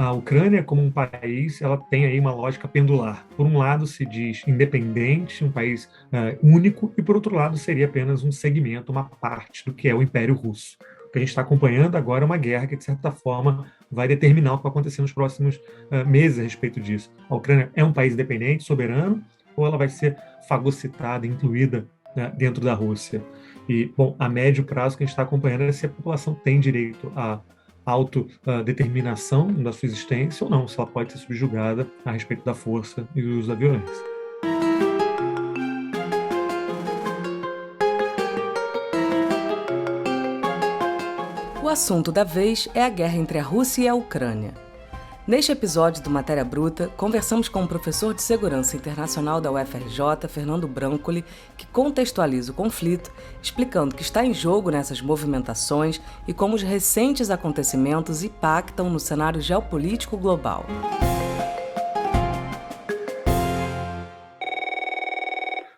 A Ucrânia, como um país, ela tem aí uma lógica pendular. Por um lado, se diz independente, um país único, e por outro lado, seria apenas um segmento, uma parte do que é o Império Russo. O que a gente está acompanhando agora é uma guerra que, de certa forma, vai determinar o que vai acontecer nos próximos meses a respeito disso. A Ucrânia é um país independente, soberano, ou ela vai ser fagocitada, incluída dentro da Rússia? E, bom, a médio prazo, o que a gente está acompanhando é se a população tem direito a autodeterminação da sua existência ou não, se ela pode ser subjugada a respeito da força e do uso da violência. O assunto da vez é a guerra entre a Rússia e a Ucrânia. Neste episódio do Matéria Bruta, conversamos com o professor de Segurança Internacional da UFRJ, Fernando Brancoli, que contextualiza o conflito, explicando o que está em jogo nessas movimentações e como os recentes acontecimentos impactam no cenário geopolítico global.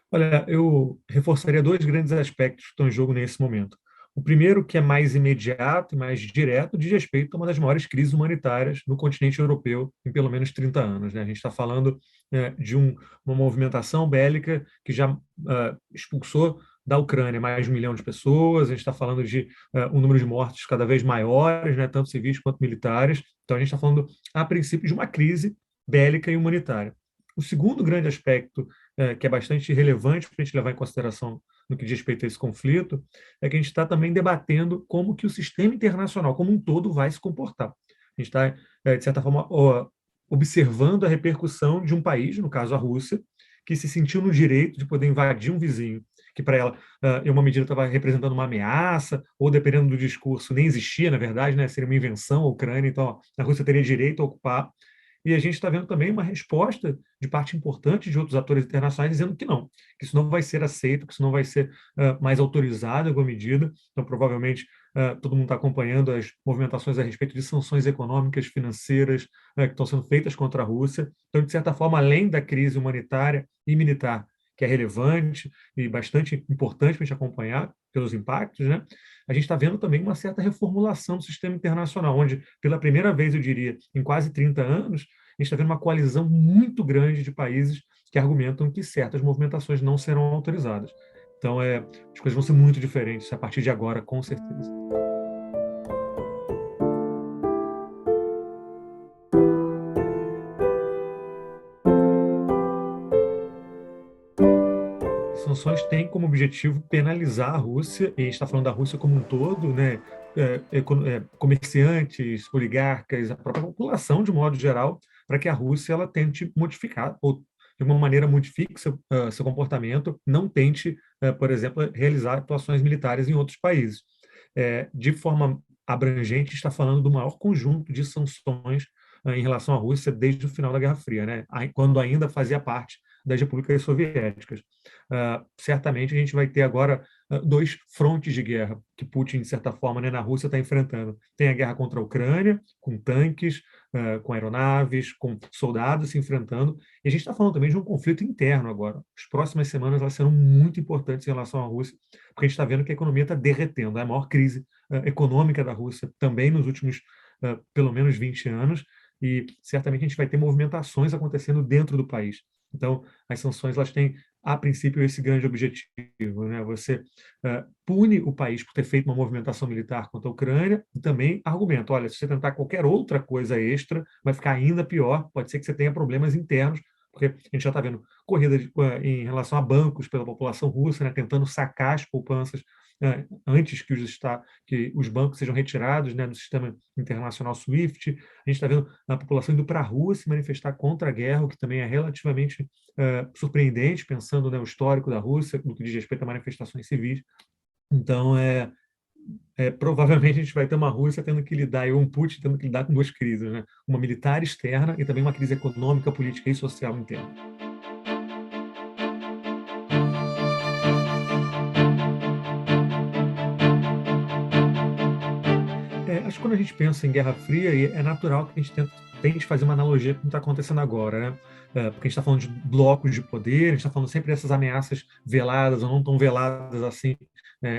Olha, eu reforçaria dois grandes aspectos que estão em jogo nesse momento. O primeiro, que é mais imediato e mais direto, diz respeito a uma das maiores crises humanitárias no continente europeu em pelo menos 30 anos. Né? A gente está falando de uma movimentação bélica que já expulsou da Ucrânia mais de 1 milhão de pessoas, a gente está falando de um número de mortes cada vez maiores, né, tanto civis quanto militares. Então, a gente está falando, a princípio, de uma crise bélica e humanitária. O segundo grande aspecto, que é bastante relevante para a gente levar em consideração no que diz respeito a esse conflito, é que a gente está também debatendo como que o sistema internacional como um todo vai se comportar. A gente está, de certa forma, observando a repercussão de um país, no caso a Rússia, que se sentiu no direito de poder invadir um vizinho, que para ela, em uma medida, estava representando uma ameaça, ou dependendo do discurso, nem existia, na verdade, né, seria uma invenção a Ucrânia, então a Rússia teria direito a ocupar. E a gente está vendo também uma resposta de parte importante de outros atores internacionais dizendo que isso não vai ser aceito, que isso não vai ser mais autorizado em alguma medida. Então, provavelmente, todo mundo está acompanhando as movimentações a respeito de sanções econômicas, financeiras, que estão sendo feitas contra a Rússia. Então, de certa forma, além da crise humanitária e militar, que é relevante e bastante importante para a gente acompanhar pelos impactos, né? A gente está vendo também uma certa reformulação do sistema internacional, onde, pela primeira vez, eu diria, em quase 30 anos, a gente está vendo uma coalizão muito grande de países que argumentam que certas movimentações não serão autorizadas. Então, as coisas vão ser muito diferentes a partir de agora, com certeza. Sanções têm como objetivo penalizar a Rússia, e a gente está falando da Rússia como um todo, né? Comerciantes, oligarcas, a própria população, de modo geral, para que a Rússia ela tente modificar, ou de uma maneira modifique seu comportamento, não tente, por exemplo, realizar atuações militares em outros países. De forma abrangente, está falando do maior conjunto de sanções em relação à Rússia desde o final da Guerra Fria, né? Quando ainda fazia parte das repúblicas soviéticas. Certamente a gente vai ter agora dois frontes de guerra que Putin, de certa forma, né, na Rússia está enfrentando. Tem a guerra contra a Ucrânia, com tanques, com aeronaves, com soldados se enfrentando, e a gente está falando também de um conflito interno agora. As próximas semanas elas serão muito importantes em relação à Rússia, porque a gente está vendo que a economia está derretendo. É a maior crise econômica da Rússia também nos últimos pelo menos 20 anos, e certamente a gente vai ter movimentações acontecendo dentro do país. Então, as sanções elas têm, a princípio, esse grande objetivo, né? Você pune o país por ter feito uma movimentação militar contra a Ucrânia e também argumenta, olha, se você tentar qualquer outra coisa extra, vai ficar ainda pior, pode ser que você tenha problemas internos, porque a gente já está vendo corrida em relação a bancos pela população russa, né, tentando sacar as poupanças antes que os bancos sejam retirados, né, do sistema internacional SWIFT. A gente está vendo a população indo para a rua se manifestar contra a guerra, o que também é relativamente surpreendente, pensando, né, o histórico da Rússia, no que diz respeito a manifestações civis. Então, provavelmente a gente vai ter uma Rússia tendo que lidar, e um Putin tendo que lidar com duas crises, né? Uma militar externa e também uma crise econômica, política e social interna. Acho que quando a gente pensa em Guerra Fria, é natural que a gente tente fazer uma analogia com o que está acontecendo agora, né? Porque a gente está falando de blocos de poder, a gente está falando sempre dessas ameaças veladas ou não tão veladas assim,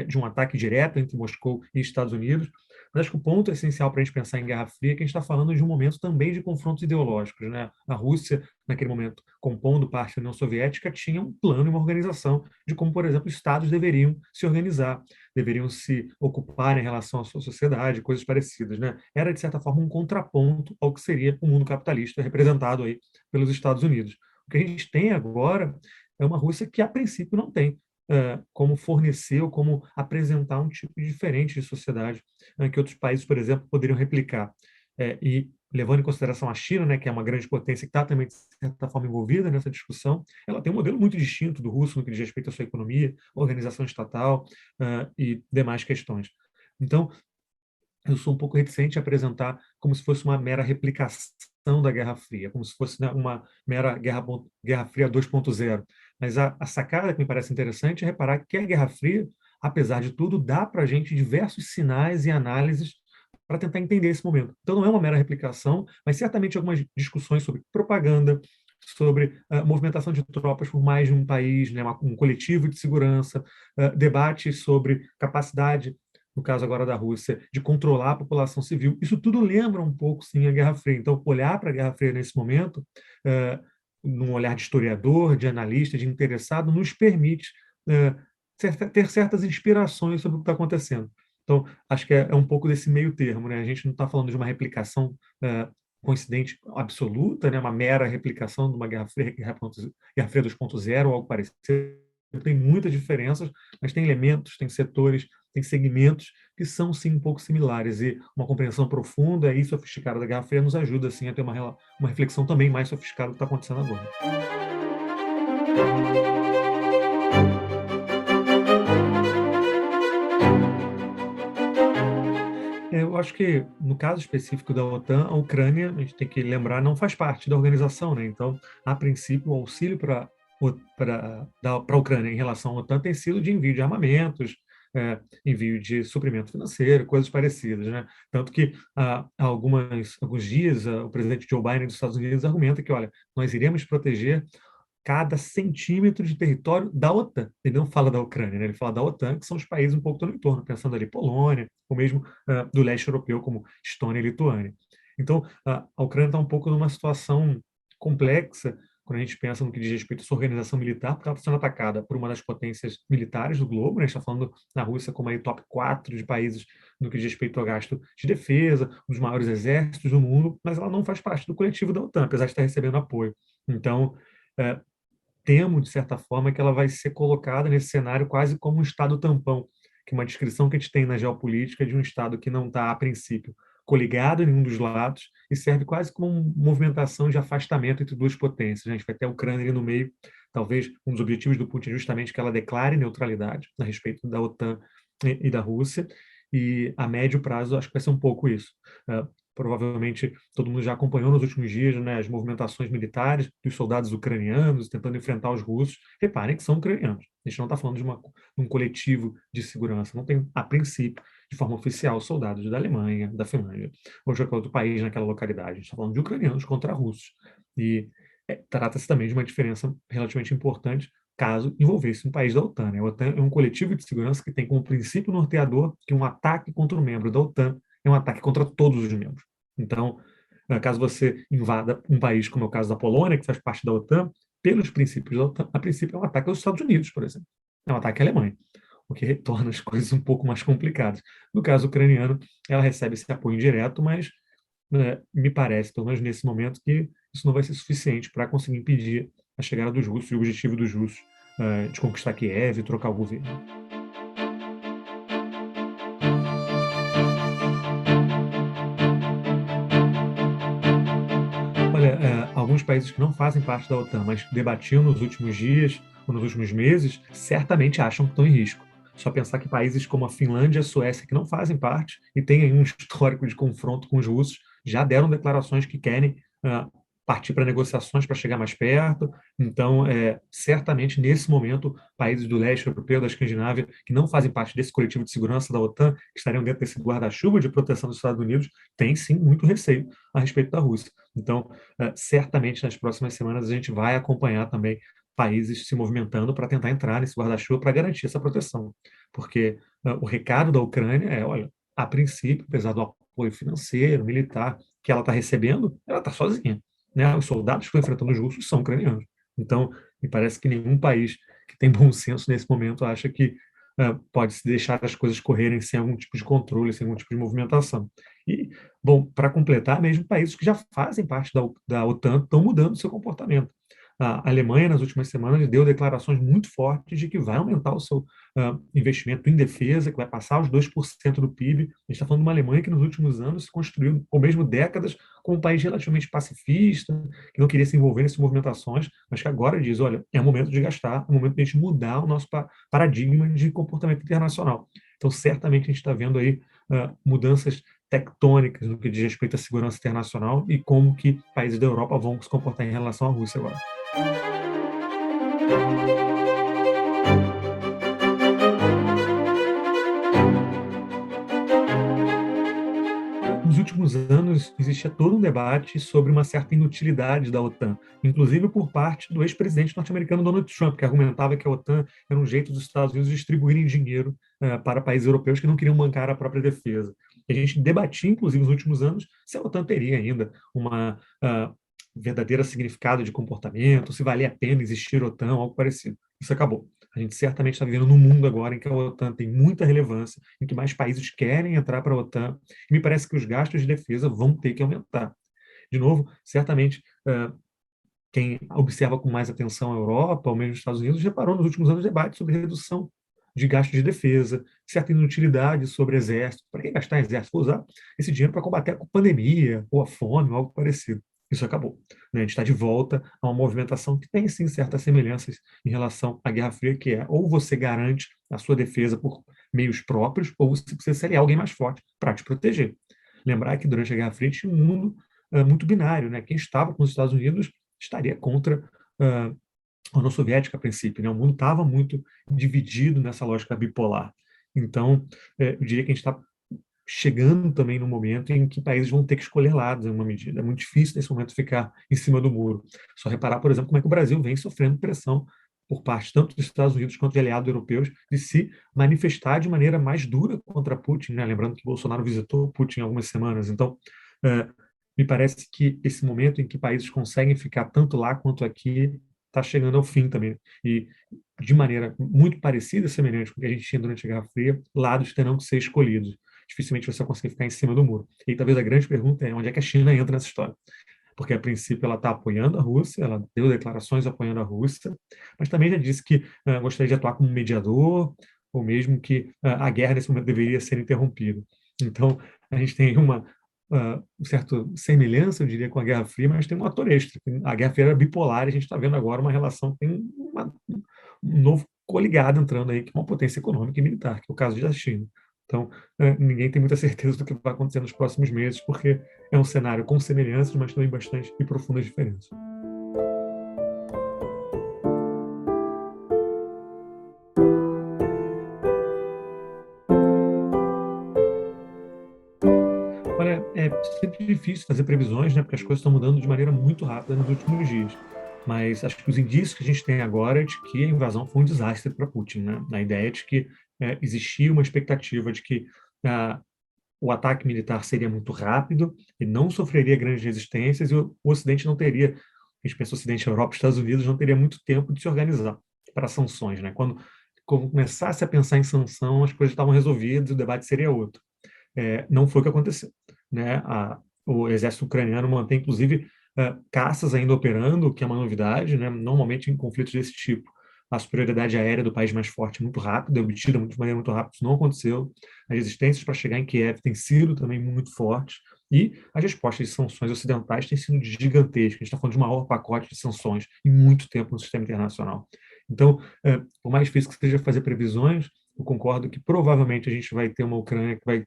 de um ataque direto entre Moscou e Estados Unidos, Mas acho que o ponto essencial para a gente pensar em Guerra Fria é que a gente está falando de um momento também de confrontos ideológicos, né? A Rússia, naquele momento, compondo parte da União Soviética, tinha um plano e uma organização de como, por exemplo, estados deveriam se organizar, deveriam se ocupar em relação à sua sociedade, coisas parecidas, né? Era, de certa forma, um contraponto ao que seria o mundo capitalista representado aí pelos Estados Unidos. O que a gente tem agora é uma Rússia que, a princípio, não tem como fornecer ou como apresentar um tipo diferente de sociedade que outros países, por exemplo, poderiam replicar. E levando em consideração a China, né, que é uma grande potência que está também, de certa forma, envolvida nessa discussão, ela tem um modelo muito distinto do russo no que diz respeito à sua economia, organização estatal e demais questões. Então, eu sou um pouco reticente a apresentar como se fosse uma mera replicação da Guerra Fria, como se fosse, né, uma mera Guerra Fria 2.0. Mas a sacada que me parece interessante é reparar que a Guerra Fria, apesar de tudo, dá para a gente diversos sinais e análises para tentar entender esse momento. Então, não é uma mera replicação, mas certamente algumas discussões sobre propaganda, sobre movimentação de tropas por mais de um país, né, um coletivo de segurança, debates sobre capacidade, no caso agora da Rússia, de controlar a população civil. Isso tudo lembra um pouco, sim, a Guerra Fria. Então, olhar para a Guerra Fria nesse momento, num olhar de historiador, de analista, de interessado, nos permite ter certas inspirações sobre o que está acontecendo. Então, acho que é um pouco desse meio termo, né? A gente não está falando de uma replicação coincidente absoluta, né? Uma mera replicação de uma Guerra Fria 2.0 ou algo parecido. Tem muitas diferenças, mas tem elementos, tem setores, tem segmentos que são, sim, um pouco similares. E uma compreensão profunda e sofisticada da Guerra Fria nos ajuda, sim, a ter uma reflexão também mais sofisticada do que está acontecendo agora. Eu acho que, no caso específico da OTAN, a Ucrânia, a gente tem que lembrar, não faz parte da organização, né? Então, a princípio, o auxílio para a Ucrânia em relação à OTAN tem sido de envio de armamentos, envio de suprimento financeiro, coisas parecidas, né? Tanto que há alguns dias o presidente Joe Biden dos Estados Unidos argumenta que, olha, nós iremos proteger cada centímetro de território da OTAN. Ele não fala da Ucrânia, né? Ele fala da OTAN, que são os países um pouco do entorno, pensando ali Polônia, ou mesmo do leste europeu, como Estônia e Lituânia. Então, a Ucrânia está um pouco numa situação complexa quando a gente pensa no que diz respeito à sua organização militar, porque ela está sendo atacada por uma das potências militares do globo, né? A gente está falando na Rússia como aí top 4 de países no que diz respeito ao gasto de defesa, um dos maiores exércitos do mundo, mas ela não faz parte do coletivo da OTAN, apesar de estar recebendo apoio. Então, temo, de certa forma, que ela vai ser colocada nesse cenário quase como um Estado tampão, que é uma descrição que a gente tem na geopolítica de um Estado que não está, a princípio, coligado em nenhum dos lados e serve quase como uma movimentação de afastamento entre duas potências. A gente vai ter a Ucrânia ali no meio, talvez um dos objetivos do Putin é justamente que ela declare neutralidade a respeito da OTAN e da Rússia, e a médio prazo acho que vai ser um pouco isso. Provavelmente todo mundo já acompanhou nos últimos dias, né, as movimentações militares dos soldados ucranianos tentando enfrentar os russos. Reparem que são ucranianos. A gente não está falando de um coletivo de segurança. Não tem, a princípio, de forma oficial, soldados da Alemanha, da Finlândia, ou de qualquer outro país naquela localidade. A gente está falando de ucranianos contra russos. E trata-se também de uma diferença relativamente importante caso envolvesse um país da OTAN, né? A OTAN é um coletivo de segurança que tem como princípio norteador que um ataque contra um membro da OTAN é um ataque contra todos os membros. Então, caso você invada um país, como é o caso da Polônia, que faz parte da OTAN, pelos princípios da OTAN, a princípio é um ataque aos Estados Unidos, por exemplo. É um ataque à Alemanha, o que torna as coisas um pouco mais complicadas. No caso ucraniano, ela recebe esse apoio indireto, mas me parece, pelo menos nesse momento, que isso não vai ser suficiente para conseguir impedir a chegada dos russos e o objetivo dos russos de conquistar Kiev e trocar o governo. Olha, alguns países que não fazem parte da OTAN, mas debatiam nos últimos dias ou nos últimos meses, certamente acham que estão em risco. Só pensar que países como a Finlândia e a Suécia, que não fazem parte e têm aí um histórico de confronto com os russos, já deram declarações que querem partir para negociações para chegar mais perto. Então, certamente, nesse momento, países do leste europeu, da Escandinávia, que não fazem parte desse coletivo de segurança da OTAN, que estariam dentro desse guarda-chuva de proteção dos Estados Unidos, têm, sim, muito receio a respeito da Rússia. Então, certamente, nas próximas semanas, a gente vai acompanhar também países se movimentando para tentar entrar nesse guarda-chuva para garantir essa proteção. Porque o recado da Ucrânia é, olha, a princípio, apesar do apoio financeiro, militar, que ela está recebendo, ela está sozinha, né? Os soldados que estão enfrentando os russos são ucranianos. Então, me parece que nenhum país que tem bom senso nesse momento acha que pode se deixar as coisas correrem sem algum tipo de controle, sem algum tipo de movimentação. E, bom, para completar, mesmo países que já fazem parte da OTAN estão mudando seu comportamento. A Alemanha, nas últimas semanas, deu declarações muito fortes de que vai aumentar o seu investimento em defesa, que vai passar os 2% do PIB. A gente está falando de uma Alemanha que, nos últimos anos, se construiu, ou mesmo décadas, como um país relativamente pacifista, que não queria se envolver nessas movimentações, mas que agora diz, olha, é o momento de gastar, é o momento de a gente mudar o nosso paradigma de comportamento internacional. Então, certamente, a gente está vendo aí mudanças tectônicas no que diz respeito à segurança internacional e como que países da Europa vão se comportar em relação à Rússia agora. Nos últimos anos, existia todo um debate sobre uma certa inutilidade da OTAN, inclusive por parte do ex-presidente norte-americano Donald Trump, que argumentava que a OTAN era um jeito dos Estados Unidos distribuírem dinheiro para países europeus que não queriam bancar a própria defesa. E a gente debatia, inclusive, nos últimos anos, se a OTAN teria ainda uma verdadeiro significado de comportamento, se valia a pena existir a OTAN, algo parecido. Isso acabou. A gente certamente está vivendo num mundo agora em que a OTAN tem muita relevância, em que mais países querem entrar para a OTAN, e me parece que os gastos de defesa vão ter que aumentar. De novo, certamente, quem observa com mais atenção a Europa, ou mesmo os Estados Unidos, reparou nos últimos anos debates sobre redução de gastos de defesa, certa inutilidade sobre exército. Para que gastar em exército? Vou usar esse dinheiro para combater a pandemia, ou a fome, ou algo parecido. Isso acabou. Né? A gente está de volta a uma movimentação que tem, sim, certas semelhanças em relação à Guerra Fria, que é ou você garante a sua defesa por meios próprios, ou você precisa ser alguém mais forte para te proteger. Lembrar que durante a Guerra Fria tinha um mundo muito binário. Né? Quem estava com os Estados Unidos estaria contra a União Soviética, a princípio. Né? O mundo estava muito dividido nessa lógica bipolar. Então, eu diria que a gente está chegando também no momento em que países vão ter que escolher lados, em uma medida. É muito difícil, nesse momento, ficar em cima do muro. Só reparar, por exemplo, como é que o Brasil vem sofrendo pressão por parte tanto dos Estados Unidos quanto de aliados europeus de se manifestar de maneira mais dura contra Putin. Né? Lembrando que Bolsonaro visitou Putin há algumas semanas. Então, me parece que esse momento em que países conseguem ficar tanto lá quanto aqui está chegando ao fim também. E, de maneira muito parecida, semelhante com o que a gente tinha durante a Guerra Fria, lados terão que ser escolhidos. Dificilmente você vai conseguir ficar em cima do muro. E talvez a grande pergunta é onde é que a China entra nessa história. Porque, a princípio, ela está apoiando a Rússia, ela deu declarações apoiando a Rússia, mas também já disse que gostaria de atuar como mediador, ou mesmo que a guerra, nesse momento, deveria ser interrompida. Então, a gente tem uma certa semelhança, eu diria, com a Guerra Fria, mas tem um ator extra. A Guerra Fria era bipolar e a gente está vendo agora uma relação, tem um novo coligado entrando aí, que é uma potência econômica e militar, que é o caso da China. Então, ninguém tem muita certeza do que vai acontecer nos próximos meses, porque é um cenário com semelhanças, mas também bastante e profundas diferenças. Olha, é sempre difícil fazer previsões, né, porque as coisas estão mudando de maneira muito rápida nos últimos dias. Mas acho que os indícios que a gente tem agora é de que a invasão foi um desastre para Putin. Né? A ideia de que existia uma expectativa de que o ataque militar seria muito rápido e não sofreria grandes resistências e o Ocidente não teria, a gente pensa Ocidente, Europa, Estados Unidos, não teria muito tempo de se organizar para sanções. Né? Quando começasse a pensar em sanção, as coisas estavam resolvidas e o debate seria outro. Não foi o que aconteceu. Né? O exército ucraniano mantém, inclusive, caças ainda operando, o que é uma novidade. Né? Normalmente, em conflitos desse tipo, a superioridade aérea do país mais forte é muito rápida, é obtida de maneira muito rápida, isso não aconteceu. As resistências para chegar em Kiev têm sido também muito fortes, e as respostas de sanções ocidentais têm sido gigantescas. A gente está falando de um maior pacote de sanções em muito tempo no sistema internacional. Então, por mais difícil que seja fazer previsões, eu concordo que provavelmente a gente vai ter uma Ucrânia que vai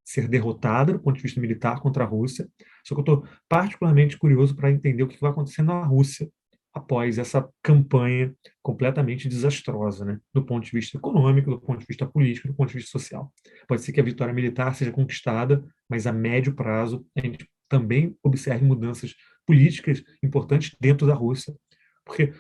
ser derrotada do ponto de vista militar contra a Rússia. Só que eu estou particularmente curioso para entender o que vai acontecer na Rússia após essa campanha completamente desastrosa, né? Do ponto de vista econômico, do ponto de vista político, do ponto de vista social. Pode ser que a vitória militar seja conquistada, mas a médio prazo a gente também observe mudanças políticas importantes dentro da Rússia, porque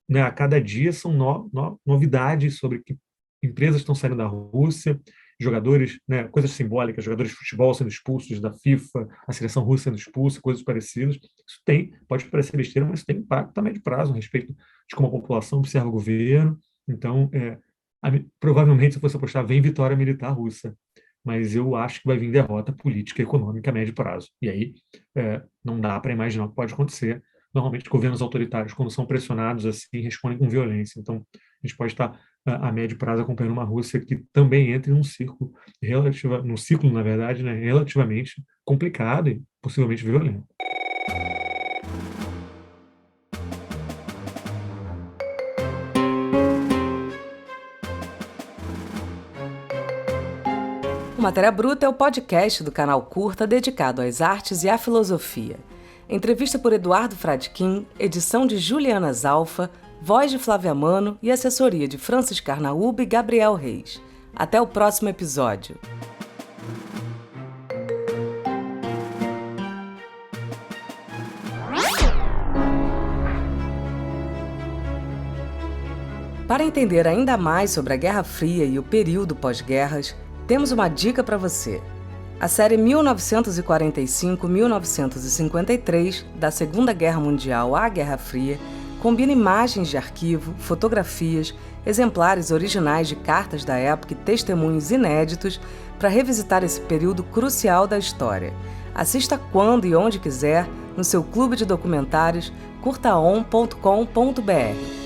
né, a cada dia são novidades sobre que empresas estão saindo da Rússia, jogadores, né, coisas simbólicas, jogadores de futebol sendo expulsos da FIFA, a seleção russa sendo expulsa, coisas parecidas. Isso pode parecer besteira, mas isso tem impacto a médio prazo a respeito de como a população observa o governo. Então, provavelmente, se fosse apostar, vem vitória militar russa, mas eu acho que vai vir derrota política e econômica a médio prazo. E aí não dá para imaginar o que pode acontecer. Normalmente, governos autoritários, quando são pressionados assim, respondem com violência. Então, a gente pode estar a médio prazo acompanhando uma Rússia que também entra num ciclo na verdade, né, relativamente complicado e possivelmente violento. O Matéria Bruta é o podcast do canal Curta dedicado às artes e à filosofia. Entrevista por Eduardo Fradkin, edição de Juliana Zalfa, voz de Flávia Mano e assessoria de Francis Carnaúba e Gabriel Reis. Até o próximo episódio. Para entender ainda mais sobre a Guerra Fria e o período pós-guerras, temos uma dica para você. A série 1945-1953, da Segunda Guerra Mundial à Guerra Fria, combina imagens de arquivo, fotografias, exemplares originais de cartas da época e testemunhos inéditos para revisitar esse período crucial da história. Assista quando e onde quiser, no seu clube de documentários curtaon.com.br.